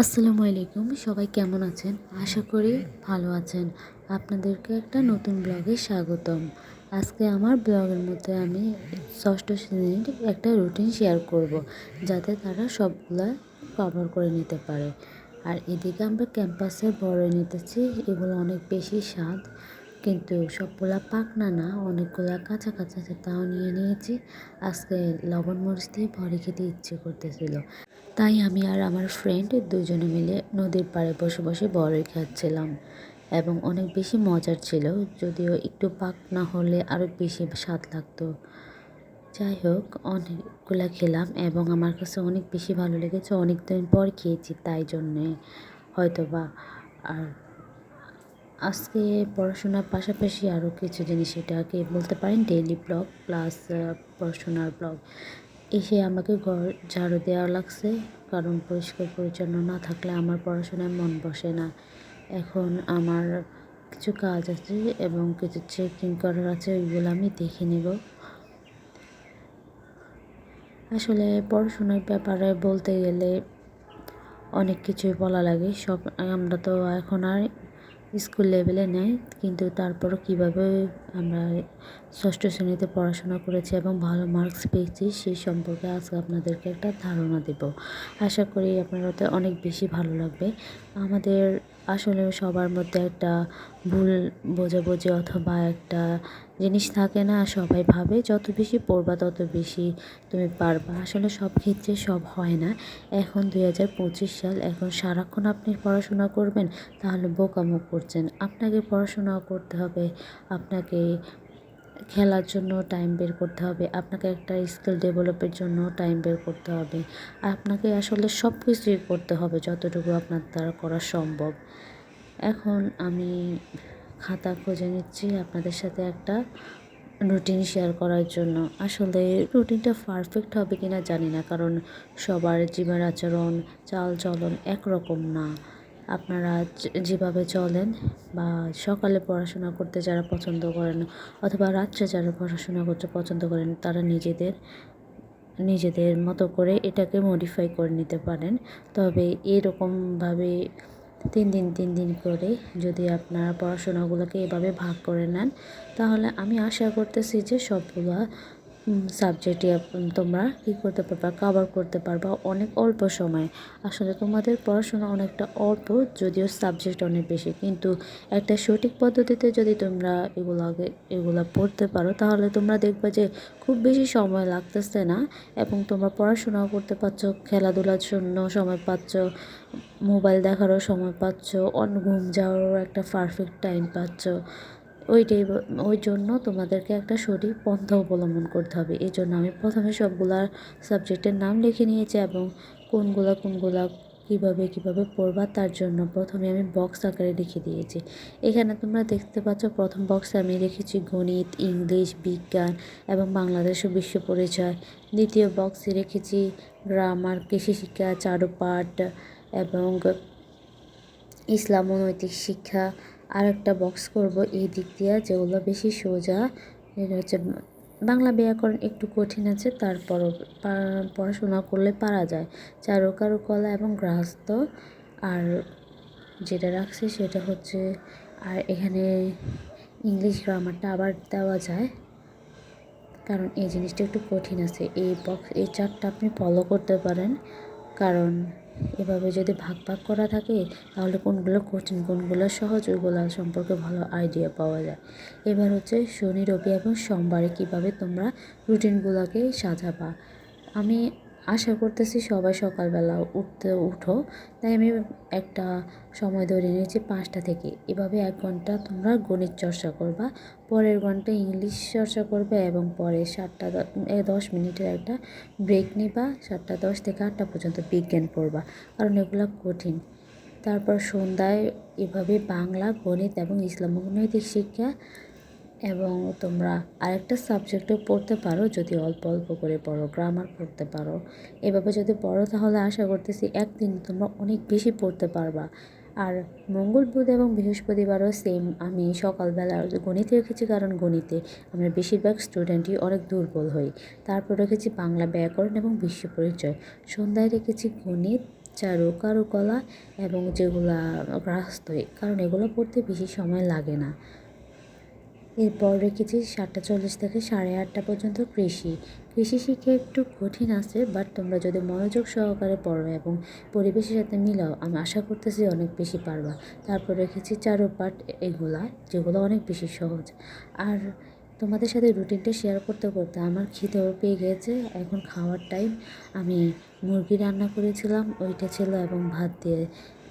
আসসালামু আলাইকুম, সবাই কেমন আছেন? আশা করি ভালো আছেন। আপনাদেরকে একটা নতুন ব্লগে স্বাগতম। আজকে আমার ব্লগের মধ্যে আমি ষষ্ঠ শ্রেণীর একটা রুটিন শেয়ার করব, যাতে তারা সবগুলা কভার করে নিতে পারে। আর এদিকে আমরা ক্যাম্পাসের বড়ই নিতেছি, এগুলো অনেক বেশি স্বাদ, কিন্তু সবগুলা পাকনা না, অনেকগুলা কাঁচা কাঁচা আছে, তাও নিয়ে নিয়েছি। আজকে লবণ মরিচ দিয়ে ভরে খেতে ইচ্ছে করতেছিল, তাই আমি আর আমার ফ্রেন্ড দুজনে মিলে নদীর পাড়ে বসে বসে বড়ই খাচ্ছিলাম এবং অনেক বেশি মজার ছিল। যদিও একটু পাক না হলে আরও বেশি স্বাদ লাগতো। যাই হোক, অনেকগুলা খেলাম এবং আমার কাছে অনেক বেশি ভালো লেগেছে। অনেক দিন পর খেয়েছি, তাই জন্যে হয়তোবা। আর আজকে পড়াশোনার পাশাপাশি আরও কিছু জিনিস, এটাকে বলতে পারেন ডেইলি ব্লগ প্লাস পড়াশোনার ব্লগ। এসে আমাকে ঘর ঝাড়ু দেওয়া লাগছে, কারণ পরিষ্কার পরিচ্ছন্ন না থাকলে আমার পড়াশোনায় মন বসে না। এখন আমার কিছু কাজ আছে এবং কিছু চেকিং করার আছে, ওইগুলো আমি দেখে নেব। আসলে পড়াশোনার ব্যাপারে বলতে গেলে অনেক কিছুই বলা লাগে। আমরা তো এখন আর স্কুল লেভেলে নেই, কিন্তু তারপরও কীভাবে আমরা ষষ্ঠ শ্রেণীতে পড়াশোনা করেছি এবং ভালো মার্কস পেয়েছি সেই সম্পর্কে আজকে আপনাদেরকে একটা ধারণা দেব। আশা করি আপনারা তো অনেক বেশি ভালো লাগবে। আমাদের আসলে সবার মধ্যে একটা ভুল বোঝাবুঝি অথবা একটা জিনিস থাকে না, সবাই ভাবে যত বেশি পড়বা তত বেশি তুমি পারবা। আসলে সব ক্ষেত্রে সব হয় না। এখন 2025 সাল, এখন সারাক্ষণ আপনি পড়াশোনা করবেন তাহলে বোকামো করছেন। আপনাকে পড়াশোনাও করতে হবে, আপনাকে খেলার জন্য টাইম বের করতে হবে, আপনাকে একটা স্কিল ডেভেলপের জন্য টাইম বের করতে হবে। আপনাকে আসলে সব কিছুই করতে হবে যতটুকু আপনার দ্বারা করা সম্ভব। এখন আমি খাতা খুঁজে নিচ্ছি আপনাদের সাথে একটা রুটিন শেয়ার করার জন্য। আসলে রুটিনটা পারফেক্ট হবে কিনা জানি না, কারণ সবার জীবনের আচরণ চাল চলন একরকম না। আপনারা যেভাবে চলেন বা সকালে পড়াশোনা করতে যারা পছন্দ করেন অথবা রাত্রে যারা পড়াশোনা করতে পছন্দ করেন, তারা নিজেদের মতো করে এটাকে মডিফাই করে নিতে পারেন। তবে এরকমভাবে 3 দিন করে যদি আপনারা পড়াশোনাগুলোকে এভাবে ভাগ করে নেন, তাহলে আমি আশা করতেছি যে সবগুলা সাবজেক্টই তোমরা কী করতে পারবা, কভার করতে পারবা অনেক অল্প সময়ে। আসলে তোমাদের পড়াশোনা অনেকটা অল্প, যদিও সাবজেক্ট অনেক বেশি, কিন্তু একটা সঠিক পদ্ধতিতে যদি তোমরা এগুলা পড়তে পারো, তাহলে তোমরা দেখবে যে খুব বেশি সময় লাগতেছে না এবং তোমরা পড়াশোনাও করতে পারছো, খেলাধুলার জন্য সময় পাচ্ছ, মোবাইল দেখারও সময় পাচ্ছ, ঘুম যাওয়ারও একটা পারফেক্ট টাইম পাচ্ছ। ওই জন্য তোমাদেরকে একটা সঠিক পন্থা অবলম্বন করতে হবে। এই জন্য আমি প্রথমে সবগুলা সাবজেক্টের নাম লিখে নিয়েছি এবং কোনগুলা কীভাবে পড়বা তার জন্য প্রথমে আমি বক্স আকারে লিখে দিয়েছি। এখানে তোমরা দেখতে পাচ্ছ প্রথম বক্সে আমি লিখেছি গণিত, ইংলিশ, বিজ্ঞান এবং বাংলাদেশ ও বিশ্ব পরিচয়। দ্বিতীয় বক্সে রেখেছি গ্রামার, কৃষি শিক্ষা, চারুপাঠ এবং ইসলাম ও নৈতিক শিক্ষা। আর একটা বক্স করব এই দিক দিয়ে যেগুলো বেশি সোজা, এটা হচ্ছে বাংলা ব্যাকরণ, একটু কঠিন আছে, তারপরও পড়াশোনা করলে পারা যায়। চারুকারুকলা এবং গৃহস্থ। আর যেটা রাখছি সেটা হচ্ছে, আর এখানে ইংলিশ গ্রামারটা আবার দেওয়া যায়, কারণ এই জিনিসটা একটু কঠিন আছে। এই চারটা আপনি ফলো করতে পারেন, কারণ এভাবে যদি ভাগ করা থাকে তাহলে কোনগুলো কঠিন কোনগুলো সহজ ওইগুলো সম্পর্কে ভালো আইডিয়া পাওয়া যায়। এবার হচ্ছে শনি, রবি এবং সোমবারে কীভাবে তোমরা রুটিনগুলোকে সাজাবা। আমি আশা করতেছি সবাই সকালবেলা উঠো, তাই আমি একটা সময় ধরে নিয়েছি 5টা থেকে। এভাবে 1 ঘন্টা তোমরা গণিত চর্চা করবা, পরের ঘন্টা ইংলিশ চর্চা করবে এবং পরে 10 মিনিটের একটা ব্রেক নিবা। 7টা 10 থেকে 8টা পর্যন্ত বিজ্ঞান পড়বা, কারণ এগুলো কঠিন। তারপর সন্ধ্যায় এভাবে বাংলা, গণিত এবং ইসলাম ও নৈতিক শিক্ষা, এবং তোমরা আরেকটা সাবজেক্টও পড়তে পারো যদি অল্প অল্প করে পড়ো, গ্রামার পড়তে পারো। এভাবে যদি পড়ো তাহলে আশা করতেছি একদিন তোমরা অনেক বেশি পড়তে পারবা। আর মঙ্গল, বুধ এবং বৃহস্পতিবারও সেম আমি সকালবেলা গণিতে রেখেছি, কারণ গণিতে আমরা বেশিরভাগ স্টুডেন্টই অনেক দুর্বল হই। তারপর রেখেছি বাংলা ব্যাকরণ এবং বিশ্ব পরিচয়। সন্ধ্যায় রেখেছি গণিত চারু, কারুকলা এবং যেগুলা রাস্তই, কারণ এগুলো পড়তে বেশি সময় লাগে না। এরপর রেখেছি 7:40 থেকে 8:30 পর্যন্ত কৃষি। কৃষি শিখে একটু কঠিন আছে, বাট তোমরা যদি মনোযোগ সহকারে পড়ো এবং পরিবেশের সাথে মিলাও, আমি আশা করতেছি অনেক বেশি পারবা। তারপর রেখেছি চারুপাঠ, এগুলা যেগুলো অনেক বেশি সহজ। আর তোমাদের সাথে রুটিনটা শেয়ার করতে করতে আমার খিদেও পেয়ে গিয়েছে, এখন খাওয়ার টাইম। আমি মুরগি রান্না করেছিলাম, ওইটা ছিল, এবং ভাত দিয়ে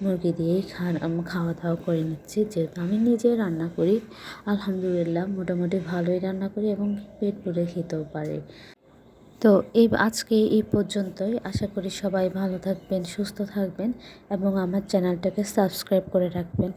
মুরগি দিয়েই খাওয়া দাওয়া করে নিচ্ছি, যেহেতু আমি নিজে রান্না করি। আলহামদুলিল্লাহ মোটামুটি ভালোই রান্না করি এবং পেট ভরে খেতেও পারি। তো আজকে এই পর্যন্তই। আশা করি সবাই ভালো থাকবেন, সুস্থ থাকবেন এবং আমার চ্যানেলটাকে সাবস্ক্রাইব করে রাখবেন।